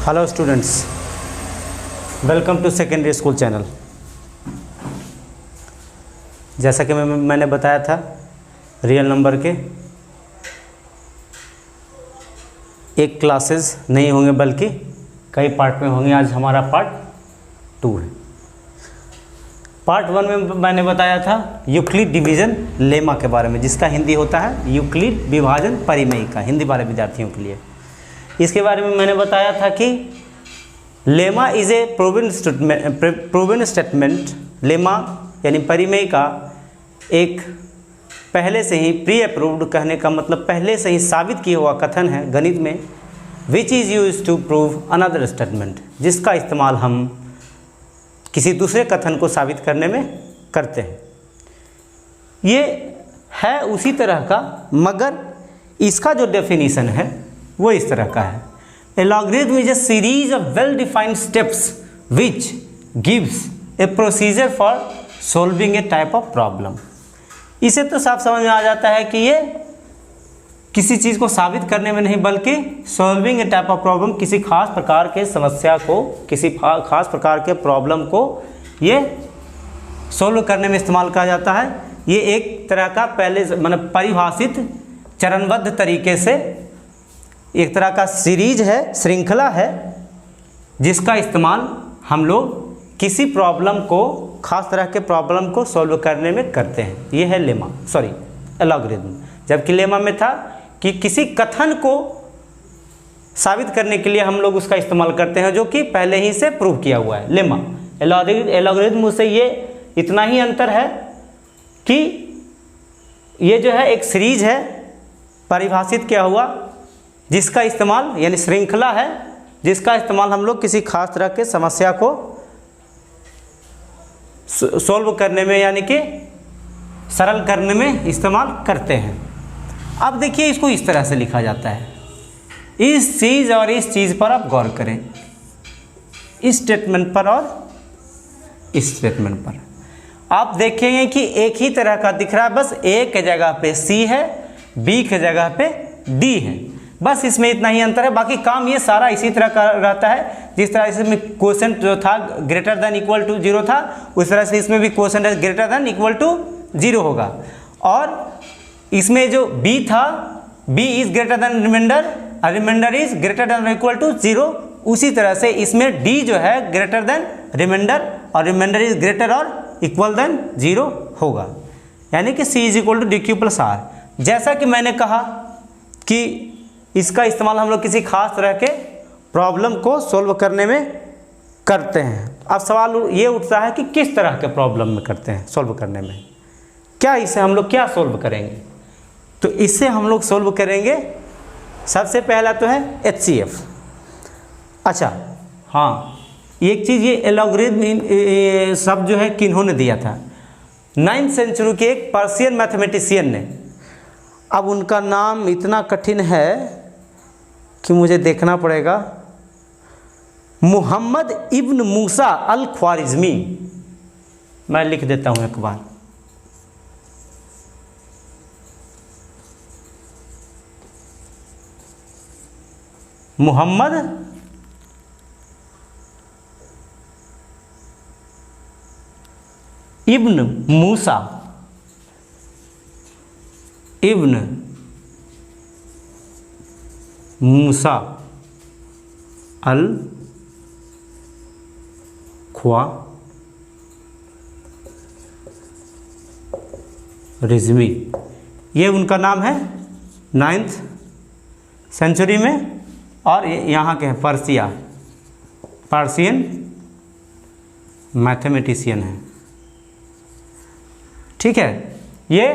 Hello students, welcome to secondary school channel. जैसा कि मैंने बताया था, रियल नंबर के एक क्लासेस नहीं होंगे बल्कि कई पार्ट में होंगे। आज हमारा पार्ट 2 है। पार्ट 1 में मैंने बताया था यूक्लिड डिवीज़न लेमा के बारे में, जिसका हिंदी होता है यूक्लिड विभाजन परिमेय का, हिंदी वाले विद्यार्थियों के लिए। इसके बारे में मैंने बताया था कि lemma is a proven statement. Lemma यानी परिमेय का एक पहले से ही प्री अप्रूव्ड, कहने का मतलब पहले से ही साबित किया हुआ कथन है गणित में, which is use to prove another statement, जिसका इस्तेमाल हम किसी दूसरे कथन को साबित करने में करते हैं। ये है उसी तरह का, मगर इसका जो डेफिनेशन है वो इस तरह का है। A logarithm is a series of well-defined steps which gives a procedure for solving a type of problem। इसे तो साफ समझ में आ जाता है कि ये किसी चीज़ को साबित करने में नहीं बल्कि solving A type of problem, किसी खास प्रकार के समस्या को, किसी खास प्रकार के प्रॉब्लम को ये सॉल्व करने में इस्तेमाल किया जाता है। ये एक तरह का पहले मतलब परिभाषित चरणबद्ध तरीके से एक तरह का सीरीज है, श्रृंखला है, जिसका इस्तेमाल हम लोग किसी प्रॉब्लम को, खास तरह के प्रॉब्लम को सॉल्व करने में करते हैं। ये है लेमा, एलॉगरिथम। जबकि लेमा में था कि किसी कथन को साबित करने के लिए हम लोग उसका इस्तेमाल करते हैं जो कि पहले ही से प्रूव किया हुआ है। लेमा एलॉगरिथम से ये इतना ही अंतर है कि ये जो है एक सीरीज है परिभाषित किया हुआ, जिसका इस्तेमाल यानी श्रृंखला है, जिसका इस्तेमाल हम लोग किसी खास तरह के समस्या को सॉल्व करने में यानी कि सरल करने में इस्तेमाल करते हैं। अब देखिए, इसको इस तरह से लिखा जाता है। इस चीज़ और इस चीज़ पर आप गौर करें, इस स्टेटमेंट पर और इस स्टेटमेंट पर आप देखेंगे कि एक ही तरह का दिख रहा है, बस ए के जगह पे सी है, बी के जगह पे डी है, बस इसमें इतना ही अंतर है। बाकी काम ये सारा इसी तरह का रहता है। जिस तरह इसमें क्वोशेंट जो था ग्रेटर देन इक्वल टू 0 था, उस तरह से इसमें भी quotient greater than equal to 0 होगा। और इसमें जो b था, b is greater than remainder और remainder is greater than equal to 0। उसी तरह से इसमें d जो है ग्रेटर देन रिमाइंडर और रिमाइंडर इज ग्रेटर और इक्वल देन 0 होगा, यानी कि c is equal to d q plus r. जैसा कि मैंने कहा कि इसका इस्तेमाल हम लोग किसी खास तरह के प्रॉब्लम को सॉल्व करने में करते हैं। अब सवाल ये उठता है कि किस तरह के प्रॉब्लम में करते हैं सॉल्व करने में, क्या इसे हम लोग क्या सॉल्व करेंगे। तो इससे हम लोग सॉल्व करेंगे, सबसे पहला तो है HCF। अच्छा हाँ, एक चीज़, ये एलॉगरिथम शब्द जो है किन्होंने दिया था, 9वीं सेंचुरी के एक पर्शियन मैथमेटिशियन ने। अब उनका नाम इतना कठिन है कि मुझे देखना पड़ेगा। मुहम्मद इब्न मूसा अल ख्वारिज़मी, मैं लिख देता हूं एक बार। मुहम्मद इब्न मूसा मूसा अल ख्वारिज़मी, ये उनका नाम है। 9वीं सेंचुरी में, और यहाँ के हैं पर्शियन मैथमेटिशियन है। ठीक है, ये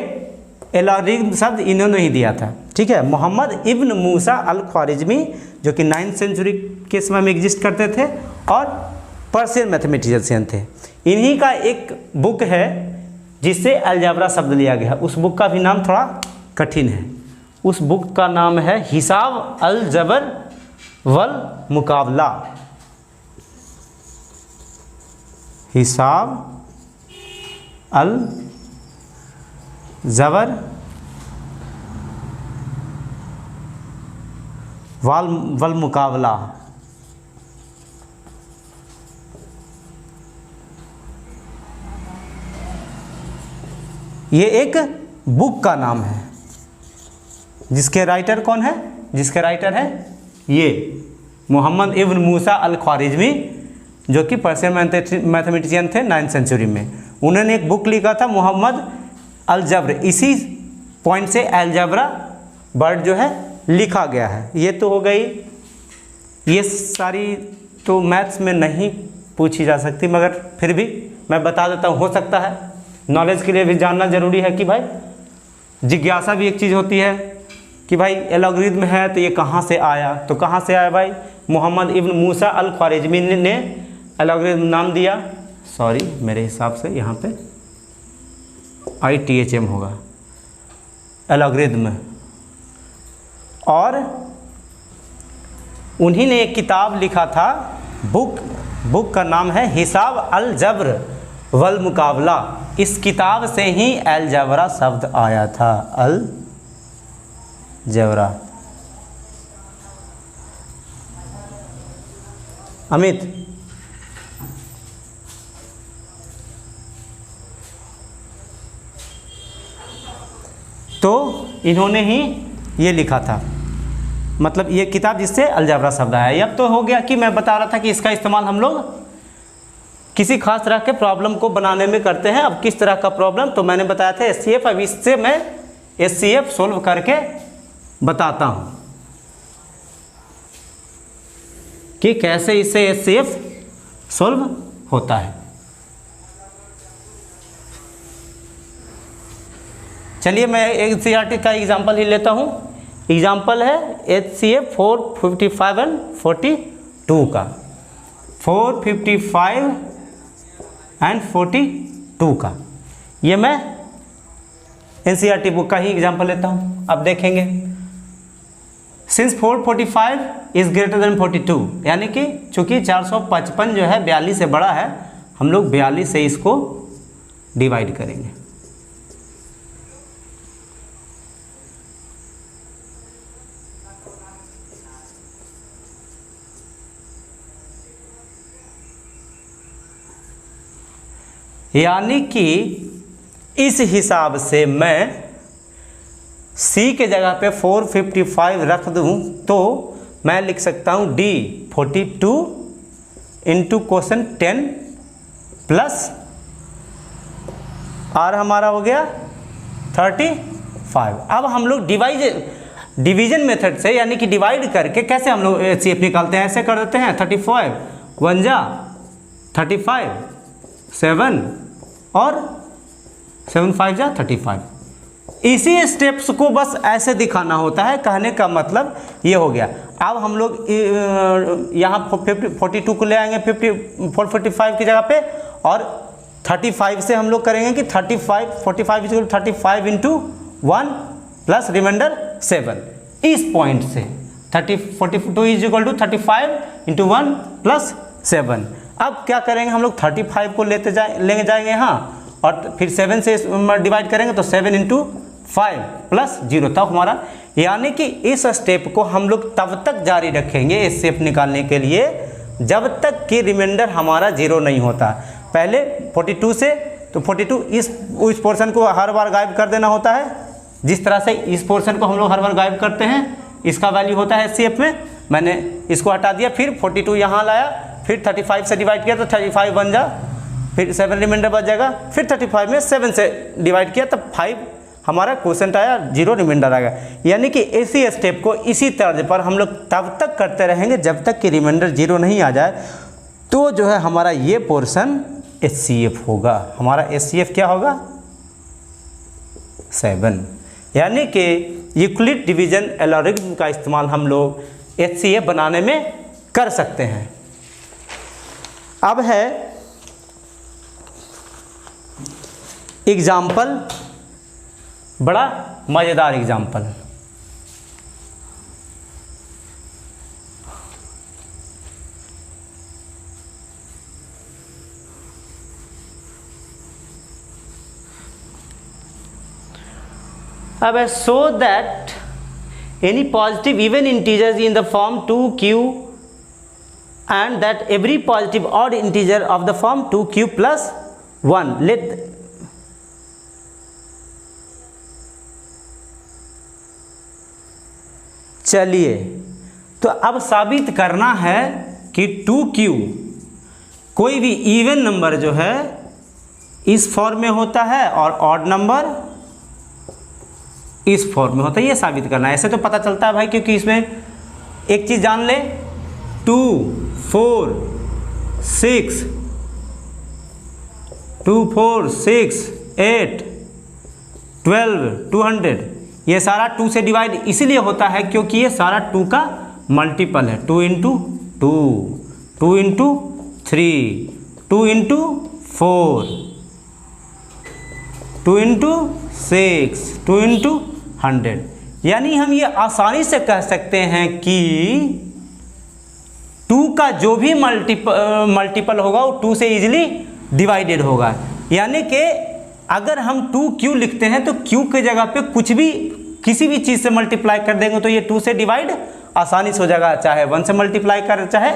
एलॉगरिथम शब्द इन्होंने ही दिया था। ठीक है, मोहम्मद इब्न मूसा अल ख्वारिज़मी, जो कि 9वीं सेंचुरी के समय में एग्जिस्ट करते थे और पर्शियन मैथमेटिशियन थे। इन्हीं का एक बुक है जिससे अलजबरा शब्द लिया गया। उस बुक का भी नाम थोड़ा कठिन है। उस बुक का नाम है हिसाब अल जबर वल मुकाबला। हिसाब अल ज़बर वल मुकाबला, ये एक बुक का नाम है जिसके राइटर कौन है, जिसके राइटर है ये मोहम्मद इब्न मूसा अल ख्वारिज़मी, जो कि पर्शियन मैथमेटिशियन थे 9th सेंचुरी में। उन्होंने एक बुक लिखा था मोहम्मद अल जब्र, इसी पॉइंट से अलजबरा वर्ड जो है लिखा गया है। ये तो हो गई, ये सारी तो मैथ्स में नहीं पूछी जा सकती, मगर फिर भी मैं बता देता हूँ, हो सकता है नॉलेज के लिए भी जानना ज़रूरी है कि भाई जिज्ञासा भी एक चीज़ होती है कि भाई एलॉगरिथम है तो ये कहाँ से आया, तो कहाँ से आया भाई, मोहम्मद इब्न मूसा अल ख्वारिज़मी ने एलॉगरिथम नाम दिया। सॉरी, मेरे हिसाब से यहाँ पे ITHM होगा, एलॉगरिथम। और उन्हीं ने एक किताब लिखा था, बुक का नाम है हिसाब अल जब्र वल मुकाबला। इस किताब से ही अलजबरा शब्द आया था, अल जबरा। अमित, तो इन्होंने ही ये लिखा था, मतलब ये किताब जिससे अलजबरा शब्द आया। अब तो हो गया कि मैं बता रहा था कि इसका इस्तेमाल हम लोग किसी खास तरह के प्रॉब्लम को बनाने में करते हैं। अब किस तरह का प्रॉब्लम, तो मैंने बताया था SCF। अब इससे मैं SCF सोल्व करके बताता हूँ कि कैसे इससे SCF सोल्व होता है। चलिए मैं एक NCERT का एग्जांपल ही लेता हूँ। एग्जांपल है HCF 455 एंड 42 का, 455 एंड 42 का। ये मैं NCERT बुक का ही एग्जांपल लेता हूँ। अब देखेंगे, सिंस 445 इज ग्रेटर देन 42, यानी कि चूंकि 455 जो है 42 से बड़ा है, हम लोग 42 से इसको डिवाइड करेंगे। यानी कि इस हिसाब से मैं C के जगह पे 455 रख दूँ तो मैं लिख सकता हूँ D 42 into question 10 plus R हमारा हो गया 35। अब हम लोग डिवीजन मेथड से, यानी कि डिवाइड करके कैसे हम लोग HCF निकालते हैं, ऐसे कर देते हैं 35 1 जा 35, 7 और 7 5 जा 35। इसी स्टेप्स को बस ऐसे दिखाना होता है। कहने का मतलब ये हो गया। अब हम लोग यहाँ 42 को ले आएंगे 455 की जगह पे, और 35 से हम लोग करेंगे कि 45 इंटू 1 प्लस रिमाइंडर 7। इस पॉइंट से 42 is equal to 35 into 1 plus 7। अब क्या करेंगे हम लोग 35 को लेके जाएंगे यहाँ, और फिर 7 से डिवाइड करेंगे तो 7 इंटू 5 प्लस 0 तक हमारा। यानी कि इस स्टेप को हम लोग तब तक जारी रखेंगे इस स्टेप निकालने के लिए जब तक कि रिमाइंडर हमारा 0 नहीं होता। पहले 42 से, तो 42 इस पोर्शन को हर बार गायब कर देना होता है। जिस तरह से इस पोर्शन को हम लोग हर बार गायब करते हैं, इसका वैल्यू होता है SCF में। मैंने इसको हटा दिया, फिर 42 यहाँ लाया, फिर 35 से डिवाइड किया तो 35 बन जा, फिर 7 रिमाइंडर बच जाएगा, फिर 35 में 7 से डिवाइड किया तब 5 हमारा क्वोशेंट आया, 0 रिमाइंडर आ गया। यानी कि इसी स्टेप को इसी तर्ज पर हम लोग तब तक करते रहेंगे जब तक कि रिमाइंडर 0 नहीं आ जाए। तो जो है हमारा ये पोर्शन HCF होगा। हमारा HCF क्या होगा 7। यानी कि यूक्लिड डिवीजन एल्गोरिथम का इस्तेमाल हम लोग HCF बनाने में कर सकते हैं। अब है एग्जाम्पल, बड़ा मज़ेदार एग्जाम्पल। अब so that any positive even integers in the form 2q and that every positive odd integer of the form 2q plus 1 let चलिए, तो अब साबित करना है कि 2q कोई भी इवन नंबर जो है इस फॉर्म में होता है और ऑड नंबर इस फॉर्म में होता है, ये साबित करना है। ऐसे तो पता चलता है भाई, क्योंकि इसमें एक चीज़ जान ले, 2 4 6 2 4 6 8 12 200, ये सारा 2 से डिवाइड इसीलिए होता है क्योंकि ये सारा 2 का मल्टीपल है। 2 into 2, 2 into 3, 2 into 4, 2 into 6, 2 into 100। यानी हम ये आसानी से कह सकते हैं कि 2 का जो भी मल्टीपल होगा वो 2 से इजीली डिवाइडेड होगा। यानी कि अगर हम 2q लिखते हैं तो q के जगह पे कुछ भी किसी भी चीज़ से मल्टीप्लाई कर देंगे तो ये 2 से डिवाइड आसानी से हो जाएगा, चाहे 1 से मल्टीप्लाई करें चाहे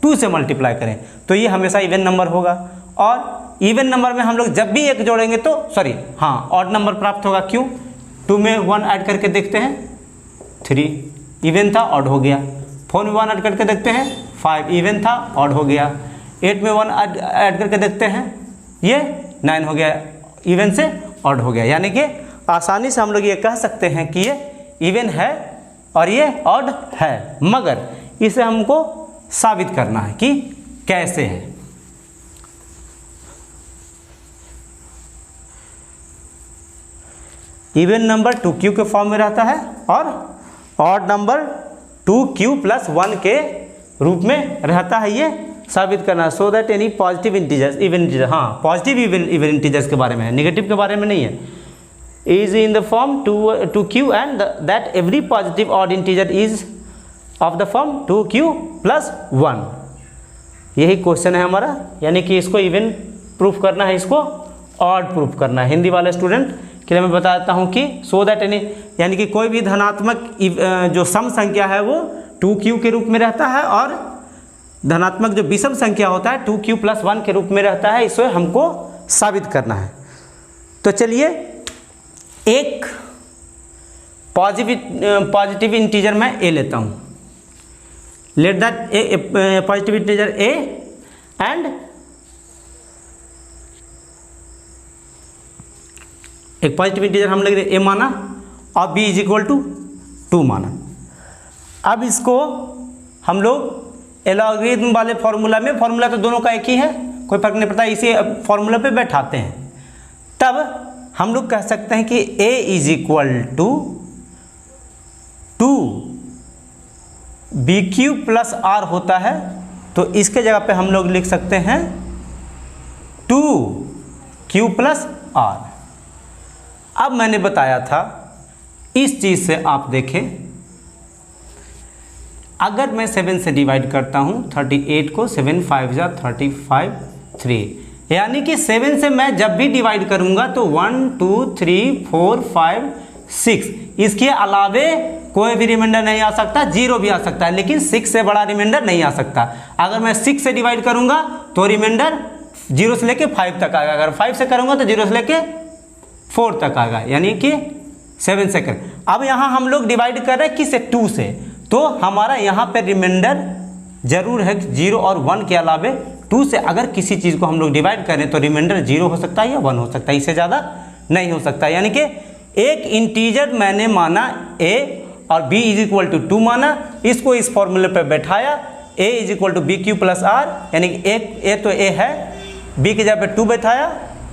2 से मल्टीप्लाई करें, तो ये हमेशा इवन नंबर होगा। और इवन नंबर में हम लोग जब भी एक जोड़ेंगे तो ऑड नंबर प्राप्त होगा। क्यों? 2 में 1 ऐड करके देखते हैं 3 इवन था, ऑड हो गया। 4 में 1 ऐड करके देखते हैं 5 इवन था, ऑड हो गया। 8 में 1 ऐड करके देखते हैं ये 9 हो गया, इवन से ऑड हो गया। यानी कि आसानी से हम लोग ये कह सकते हैं कि ये इवन है और ये ऑड है, मगर इसे हमको साबित करना है कि कैसे है। इवन नंबर 2q के फॉर्म में रहता है और ऑड नंबर 2q + 1 के रूप में रहता है, ये साबित करना। So that any positive integers, even integer, positive even integers के बारे में है, नेगेटिव के बारे में नहीं है। Is in the form 2q and that every positive odd integer is of the form 2q + 1। यही क्वेश्चन है हमारा, यानी कि इसको इवन प्रूफ करना है, इसको ऑड प्रूफ करना है। हिंदी वाले स्टूडेंट के लिए मैं बताता हूँ कि सो दैट एनी, यानी कि कोई भी धनात्मक जो सम संख्या है वो 2q के रूप में रहता है और धनात्मक जो विषम संख्या होता है 2q + 1 के रूप में रहता है, इसे हमको साबित करना है। तो चलिए, एक पॉजिटिव इंटीजर मैं a लेता हूँ, let that positive integer a and एक पॉजिटिव इंटीजर हम लोग a माना और b = 2 माना। अब इसको हम लोग लॉगरिथम वाले फॉर्मूला में, फॉर्मूला तो दोनों का एक ही है, कोई फर्क नहीं पड़ता, इसी फॉर्मूला पे बैठाते हैं। तब हम लोग कह सकते हैं कि a = 2 bq + r होता है, तो इसके जगह पे हम लोग लिख सकते हैं 2q + r। अब मैंने बताया था, इस चीज़ से आप देखें, अगर मैं 7 से डिवाइड करता हूँ 38 को, 7 5 जा 35 3, यानी कि 7 से मैं जब भी डिवाइड करूँगा तो 1 2 3 4 5 6, इसके अलावे कोई भी रिमाइंडर नहीं आ सकता, 0 भी आ सकता है, लेकिन 6 से बड़ा रिमाइंडर नहीं आ सकता। अगर मैं 6 से डिवाइड करूँगा तो रिमाइंडर 0 से लेके 5 तक आएगा, अगर 5 से करूँगा तो 0 से लेके 4 तक आएगा, यानी कि 7 से कर। अब यहाँ हम लोग डिवाइड कर रहे हैं किससे? 2 से, तो हमारा यहाँ पे रिमाइंडर जरूर है 0 और 1 के अलावे 2 से अगर किसी चीज़ को हम लोग डिवाइड करें तो रिमाइंडर 0 हो सकता है या 1 हो सकता है, इससे ज़्यादा नहीं हो सकता। यानी कि एक इंटीजर मैंने माना a और b = 2 माना, इसको इस फॉर्मूले पे बैठाया, a = bq + r, यानी कि a तो a है, b की जगह पे 2 बैठाया,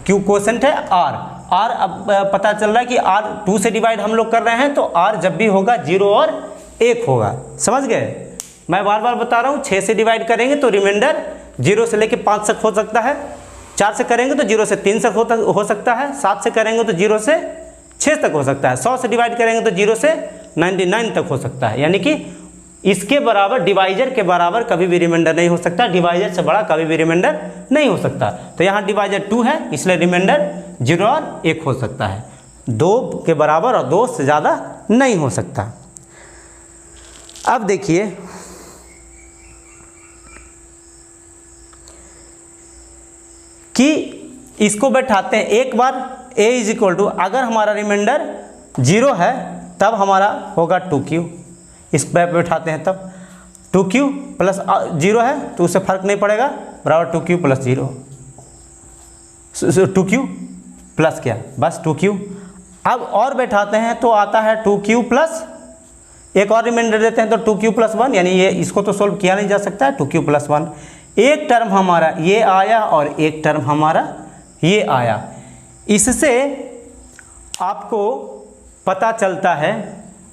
q क्वोशेंट है, r अब पता चल रहा है कि r 2 से डिवाइड हम लोग कर रहे हैं, तो r जब भी होगा 0 और 1 होगा। समझ गए? मैं बार बार बता रहा हूँ, 6 से डिवाइड करेंगे तो रिमाइंडर 0 से लेके 5 तक हो सकता है, 4 से करेंगे तो 0 से 3 तक हो सकता है, 7 से करेंगे तो 0 से 6 तक हो सकता है, 100 से डिवाइड करेंगे तो 0 से 99 तक हो सकता है। यानी कि इसके बराबर, डिवाइजर के बराबर कभी भी रिमाइंडर नहीं हो सकता, डिवाइजर से बड़ा कभी भी रिमाइंडर नहीं हो सकता। तो यहाँ डिवाइजर 2 है, इसलिए रिमाइंडर 0 और 1 हो सकता है, 2 के बराबर और 2 से ज़्यादा नहीं हो सकता। अब देखिए, कि इसको बैठाते हैं एक बार, a = अगर हमारा रिमाइंडर 0 है तब हमारा होगा 2q, स्क्वायर पे बैठाते हैं तब 2q प्लस 0 है तो उससे फर्क नहीं पड़ेगा, बराबर 2q प्लस 0, 2q प्लस क्या, बस 2q। अब और बैठाते हैं तो आता है 2q प्लस, एक और रिमाइंडर देते हैं तो 2q प्लस 1, यानी ये इसको तो सोल्व किया नहीं जा सकता है, 2q प्लस 1। एक टर्म हमारा ये आया और एक टर्म हमारा ये आया। इससे आपको पता चलता है,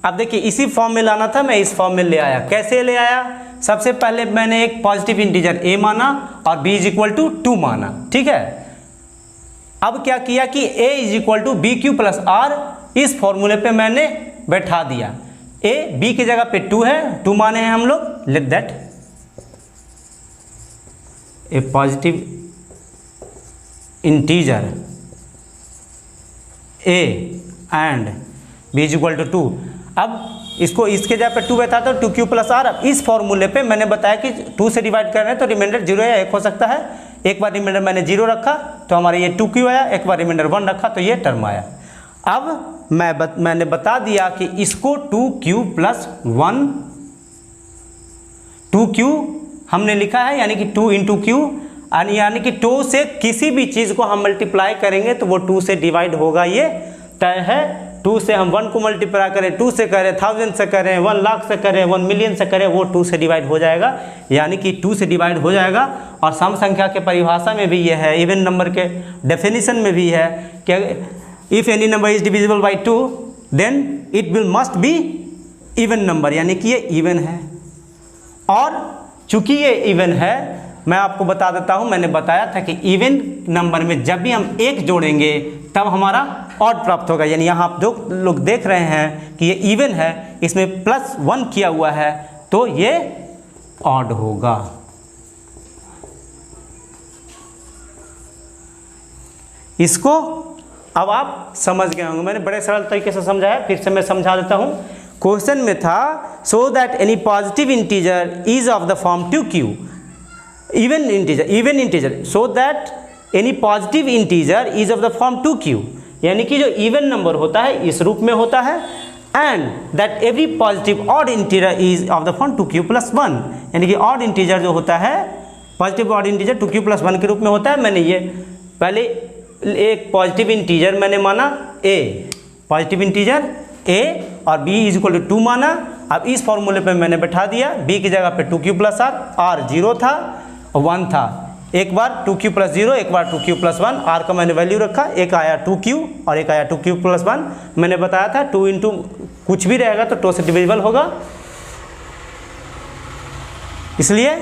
अब देखिए इसी फॉर्म में लाना था, मैं इस फॉर्म में ले आया। कैसे ले आया, सबसे पहले मैंने एक पॉजिटिव इंटीजर a माना और b इज इक्वल टू 2 माना, ठीक है। अब क्या किया कि a is equal to b q plus r, इस फॉर्मूले पे मैंने बैठा दिया। a b की जगह पे 2 है, 2 माने हैं हम लोग, let that a positive integer a and b is equal to 2। अब इसको इसके जगह पे 2 बैठा तो 2q प्लस आर। अब इस फॉर्मूले पे मैंने बताया कि 2 से डिवाइड कर रहे हैं तो रिमाइंडर 0 या 1 हो सकता है। एक बार रिमाइंडर मैंने 0 रखा तो हमारा ये 2q आया, एक बार रिमाइंडर 1 रखा तो ये टर्म आया। अब मैंने बता दिया कि इसको 2q प्लस 1, 2q हमने लिखा है यानी कि 2 इंटू क्यू, यानी कि 2 से किसी भी चीज़ को हम मल्टीप्लाई करेंगे तो वो 2 से डिवाइड होगा, ये तय है। 2 से हम 1 को मल्टीप्लाई करें, 2 से करें, 1000 से करें, 1 लाख से करें, 1 मिलियन से करें, वो 2 से डिवाइड हो जाएगा, यानी कि 2 से डिवाइड हो जाएगा। और सम संख्या के परिभाषा में भी ये है, इवन नंबर के डेफिनेशन में भी है कि if any number is divisible by 2 then it will must be even number, यानी कि ये इवन है। और चूंकि ये इवन है, मैं आपको बता देता हूँ, मैंने बताया था कि इवन नंबर में जब भी हम 1 जोड़ेंगे तब हमारा ऑड प्राप्त होगा। यानी यहाँ आप जो लोग देख रहे हैं कि ये इवन है, इसमें प्लस 1 किया हुआ है तो ये ऑड होगा। इसको अब आप समझ गए होंगे, मैंने बड़े सरल तरीके से समझाया, फिर से मैं समझा देता हूँ। क्वेश्चन में था so that any positive integer is of the form 2q, even integer so that any positive integer is of the form 2q, यानी कि जो इवन नंबर होता है इस रूप में होता है, and that every positive odd integer is of the form 2q plus 1, यानी कि ऑड इंटीजर जो होता है, positive odd integer 2q plus 1 के रूप में होता है। मैंने ये पहले एक पॉजिटिव इंटीजर मैंने माना a, पॉजिटिव इंटीजर a और b इज इक्वल टू 2 माना। अब इस फॉर्मूले पे मैंने बैठा दिया, b की जगह पे 2q प्लस r 0 था और 1 था, एक बार 2q प्लस 0, एक बार 2q प्लस 1, r का मैंने वैल्यू रखा, एक आया 2q और एक आया 2q प्लस 1। मैंने बताया था 2 इंटू कुछ भी रहेगा तो 2 से डिविजिबल होगा, इसलिए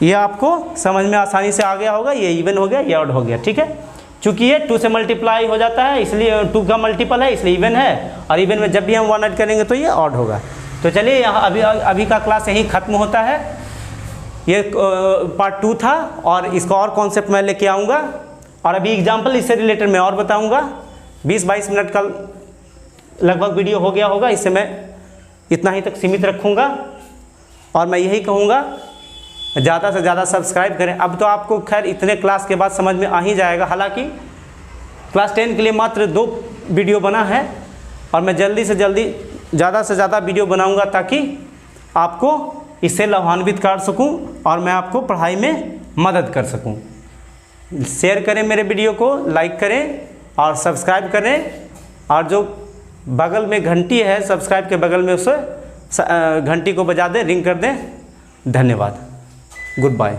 ये आपको समझ में आसानी से आ गया होगा। ये इवन हो गया, ये ऑड हो गया, ठीक है। चूंकि ये 2 से मल्टीप्लाई हो जाता है इसलिए 2 का मल्टीपल है इसलिए इवन है, और इवन में जब भी हम 1 ऐड करेंगे तो ये ऑड होगा। तो चलिए यहाँ अभी का क्लास यहीं ख़त्म होता है। ये पार्ट 2 था और इसका और कॉन्सेप्ट मैं लेके आऊँगा, और अभी एग्जाम्पल इससे रिलेटेड मैं और बताऊँगा। 20-22 मिनट का लगभग वीडियो हो गया होगा, इससे मैं इतना ही तक सीमित रखूँगा और मैं यही कहूँगा ज़्यादा से ज़्यादा सब्सक्राइब करें। अब तो आपको खैर इतने क्लास के बाद समझ में आ ही जाएगा, हालांकि क्लास 10 के लिए मात्र 2 वीडियो बना है और मैं जल्दी से जल्दी ज़्यादा से ज़्यादा वीडियो बनाऊंगा ताकि आपको इससे लाभान्वित कर सकूं और मैं आपको पढ़ाई में मदद कर सकूं। शेयर करें मेरे वीडियो को, लाइक करें और सब्सक्राइब करें, और जो बगल में घंटी है सब्सक्राइब के बगल में उसे घंटी को बजा दें, रिंग कर दें। धन्यवाद, गुड बाय।